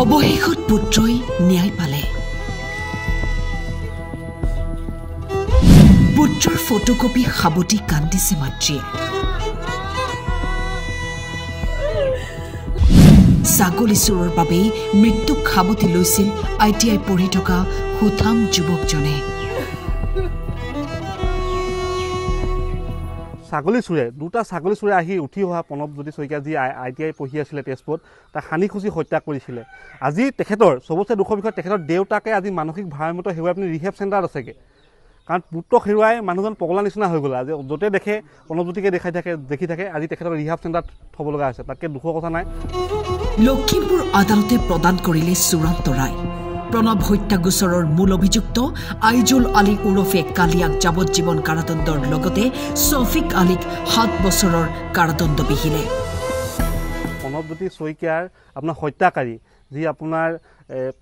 অবশেষত পুত্ৰই ন্যায় পালে। পুত্ৰৰ ফটোকপি সাবতি কান্দিছে মাতৃয়ে। ছাগলী চোৰৰ বাবেই মৃত্যুক সাবতি লৈছিল ITI পঢ়ি থকা সুঠাম যুৱকজনে। ছাগলী চোৰে দুটা ছাগলী চোৰে আহি উঠি অহা প্ৰণৱজ্যোতি শইকীয়া যি ITI পঢ়ি আছিলে তেজপুৰত তাক হানি খুচি হত্যা কৰিছিলে। আজি তেখেতৰ চবতছে দুখৰ বিষয় তেখেতৰ দেউতাকে আজি মানসিক ভাৰসাম্য হেৰুৱাই আপুনি ৰিহেব চেণ্টাৰত আছেগৈ। কাৰণ পুত্ৰক হেৰুৱাই মানুহজন পগলা নিচিনা হৈ গ'ল। আজি য'তে দেখে প্ৰণৱজ্যোতিকে দেখি থাকে আজি তেখেতৰ ৰিহাব চেণ্টাৰত থ'ব লগা হৈছে। তাতকৈ দুখৰ কথা নাই। লখিমপুৰ আদালতে প্ৰদান কৰিলে চূড়ান্ত ৰায়। প্ৰণৱ হত্যা গোচৰৰ মূল অভিযুক্ত আইজুল আলী ওৰফে কালিয়াক যাৱজ্জীৱন কাৰাদণ্ডৰ লগতে ছফিক আলীক 7 বছৰৰ কাৰাদণ্ড বিহিলে। প্ৰণৱজ্যোতি শইকীয়াৰ আপোনাৰ হত্যাকাৰী যি আপোনাৰ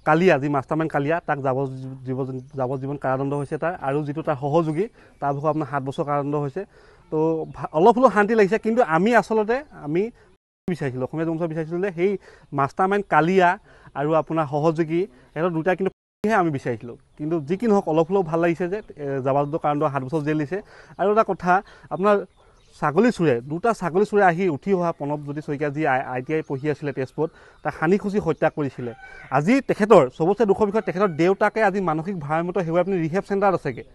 কালিয়া যি মাষ্টাৰমাইণ্ড কালিয়া তাক যাৱজ্জীৱন কাৰাদণ্ড হৈছে তাৰ, আৰু যিটো তাৰ সহযোগী তাৰ ভাগৰ আপোনাৰ 7 বছৰ কাৰাদণ্ড হৈছে। তো অলপ হ'লেও শান্তি লাগিছে। কিন্তু আমি আচলতে বিচাৰিছিলোঁ অসমীয়া জনসাধাৰণে বিচাৰিছিলোঁ যে সেই মাষ্টাৰমাইণ্ড কালিয়া আৰু আপোনাৰ সহযোগী সিহঁতৰ দুটা কিন্তু আমি বিচাৰিছিলোঁ। কিন্তু যি কি নহওক অলপ হ'লেও ভাল লাগিছে যে যাৱজ্জীৱন কাৰাদণ্ড 7 বছৰ জেল দিছে। আৰু এটা কথা আপোনাৰ ছাগলী চোৰে দুটা ছাগলী চোৰে আহি উঠি অহা প্ৰণৱজ্যোতি শইকীয়া যি ITI পঢ়ি আছিলে তেজপুৰত তাক হানি খুচি হত্যা কৰিছিলে। আজি তেখেতৰ চবতছে দুখৰ বিষয় তেখেতৰ দেউতাকে আজি মানসিক ভাৰসাম্য হেৰুৱাই আপুনি ৰিহেব চেণ্টাৰত আছেগৈ।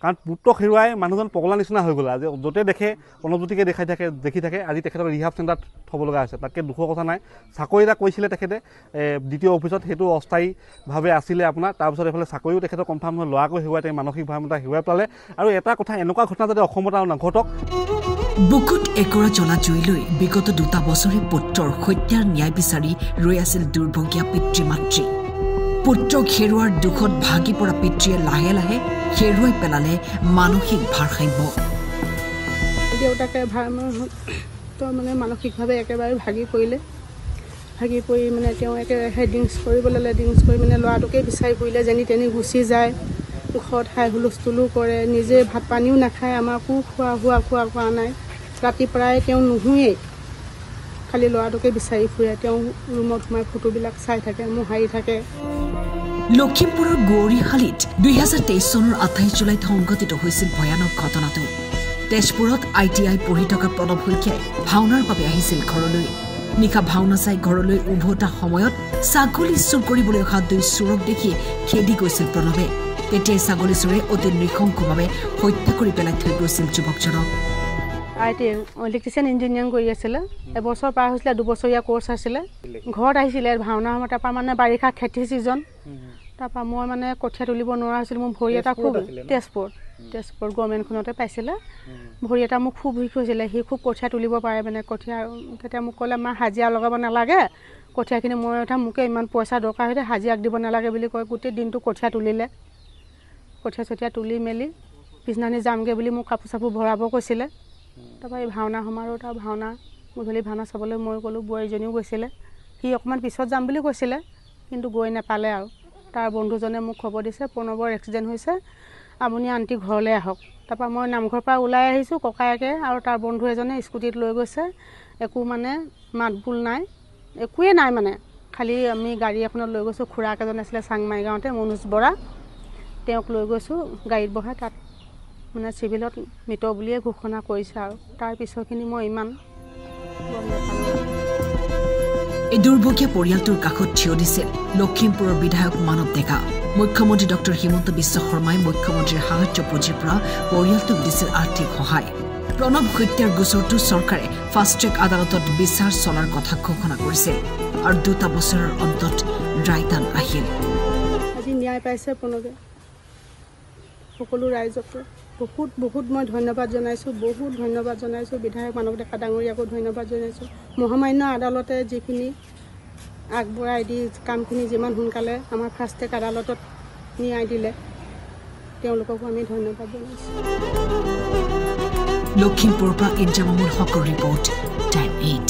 কাৰণ পুত্ৰক হেৰুৱাই মানুহজন পগলা নিচিনা হৈ গ'ল। আজি য'তে দেখে প্ৰণৱজ্যোতিকে দেখি থাকে আজি তেখেতৰ ৰিহাব চেণ্টাৰত থ'ব লগা হৈছে। তাতকৈ দুখৰ কথা নাই। চাকৰি এটা কৰিছিলে তেখেতে দ্বিতীয় অফিচত, সেইটো অস্থায়ীভাৱে আছিলে আপোনাৰ। তাৰপিছত এইফালে চাকৰিও তেখেতৰ কনফাৰ্ম হৈ ল'ৰাকো হেৰুৱাই তেওঁ মানসিক ভাৰসাম্য হেৰুৱাই পেলালে। আৰু এটা কথা, এনেকুৱা ঘটনা যাতে অসমত আৰু নঘটক। বুকুত একৰা জ্বলা জুই লৈ বিগত 2 বছৰে পুত্ৰৰ হত্যাৰ ন্যায় বিচাৰি ৰৈ আছিল দুৰ্ভগীয়া পিতৃ মাতৃ। পুত্ৰক হেৰুৱাৰ দুখত ভাগি পৰা পিতৃয়ে লাহে লাহে হেৰুৱাই পেলালে মানসিক ভাৰসাম্য। দেউতাকে মানে মানসিকভাৱে একেবাৰে ভাগি পৰিলে। ভাগি পৰি মানে তেওঁ একেৰাহে ড্ৰিংকছ কৰিব ল'লে। ড্ৰিংকছ কৰি মানে ল'ৰাটোকে বিচাৰি ফুৰিলে, যেনি তেনি গুচি যায়। ঘৰত হাই হুলস্থুলো কৰে, নিজে ভাত পানীও নাখায়, আমাকো খোৱা নাই। ৰাতি প্ৰায় তেওঁ নুশুৱেই, খালি ল'ৰাটোকে বিচাৰি ফুৰে। তেওঁ ৰুমত সোমাই ফটোবিলাক চাই থাকে, মোহাৰি থাকে। লখিমপুৰৰ গৌৰীশালীত 2023 চনৰ 28 জুলাইত সংঘটিত হৈছিল ভয়ানক ঘটনাটো। তেজপুৰত ITI পঢ়ি থকা প্ৰণৱ শইকীয়াই ভাওনাৰ বাবে আহিছিল ঘৰলৈ। নিশা ভাওনা চাই ঘৰলৈ উভতা সময়ত ছাগলী চুৰ কৰিবলৈ অহা 2 চোৰক দেখি খেদি গৈছিল প্ৰণৱে। তেতিয়াই ছাগলী চোৰে অতি নৃশংসভাৱে হত্যা কৰি পেলাই থৈ গৈছিল যুৱকজনক। ITI ইলেক্ট্ৰিচিয়ান ইঞ্জিনিয়াৰিং কৰি আছিলে। এবছৰ পাৰ হৈছিলে, 2 বছৰীয়া কোৰ্চ আছিলে। ঘৰত আহিছিলে ভাওনা সময়ত। তাৰপৰা মানে বাৰিষা খেতি ছিজন, তাৰপৰা মই মানে কঠীয়া তুলিব নোৱাৰা হৈছিলোঁ। মোৰ ভৰি এটা খুব তেজপুৰ গভৰ্ণমেণ্টখনতে পাইছিলে। ভৰি এটা মোক খুব বিষ হৈছিলে। সি খুব কঠীয়া তুলিব পাৰে মানে কঠীয়া। তেতিয়া মোক ক'লে, মা হাজিৰা লগাব নালাগে, কঠীয়াখিনি মই উঠাম, মোকে ইমান পইচা দৰকাৰ হৈছে, হাজিৰাক দিব নালাগে বুলি কয়। গোটেই দিনটো কঠীয়া তুলিলে। কঠীয়া চঠীয়া তুলি মেলি পিছদিনাখনি যামগৈ বুলি মোক কাপোৰ চাপোৰ ভৰাব কৈছিলে। তাৰপৰা এই ভাওনা সমাৰোহত আৰু গধূলি ভাওনা চাবলৈ মই গ'লোঁ। বোৱাৰীজনীও গৈছিলে। সি অকণমান পিছত যাম বুলি কৈছিলে, কিন্তু গৈ নাপালে। আৰু তাৰ বন্ধুজনে মোক খবৰ দিছে, প্ৰণৱৰ এক্সিডেণ্ট হৈছে, আপুনি আণ্টি ঘৰলৈ আহক। তাৰপৰা মই নামঘৰৰ পৰা ওলাই আহিছোঁ। ককায়েকে আৰু তাৰ বন্ধু এজনে স্কুটিত লৈ গৈছে। একো মানে মাত বোল নাই, একোৱেই নাই মানে। খালি আমি গাড়ী এখনত লৈ গৈছোঁ। খুৰাক এজন আছিলে চাংমাই গাঁৱতে, মনোজ বৰা, তেওঁক লৈ গৈছোঁ গাড়ীত বহাই। তাত মানে চিভিলত মৃত বুলিয়ে ঘোষণা কৰিছে। আৰু তাৰ পিছৰখিনি মই ইমান এই দুৰ্ভগীয়া পৰিয়ালটোৰ কাষত থিয় দিছিল লখিমপুৰৰ বিধায়ক মানৱ ডেকা। মুখ্যমন্ত্ৰী ডক্টৰ হিমন্ত বিশ্ব শৰ্মাই মুখ্যমন্ত্ৰীৰ সাহায্য পুঁজিৰ পৰা পৰিয়ালটোক দিছিল আৰ্থিক সহায়। প্ৰণৱ হত্যাৰ গোচৰটো চৰকাৰে ফাষ্ট ট্ৰেক আদালতত বিচাৰ চলাৰ কথা ঘোষণা কৰিছিল আৰু 2 বছৰৰ অন্তত ৰায়দান আহিল। আজি ন্যায় পাইছে প্ৰণৱে। সকলো ৰাইজকে বহুত মই ধন্যবাদ জনাইছোঁ। বহুত ধন্যবাদ জনাইছোঁ। বিধায়ক মানৱ ডেকা ডাঙৰীয়াকো ধন্যবাদ জনাইছোঁ। মহামান্য আদালতে যিখিনি আগবঢ়াই দি কামখিনি যিমান সোনকালে আমাৰ ফাষ্ট ট্ৰেক আদালতত ন্যায় দিলে, তেওঁলোককো আমি ধন্যবাদ জনাইছোঁ। লখিমপুৰৰ পৰা ইনজামামুল হকৰ ৰিপৰ্ট, টাইম 8।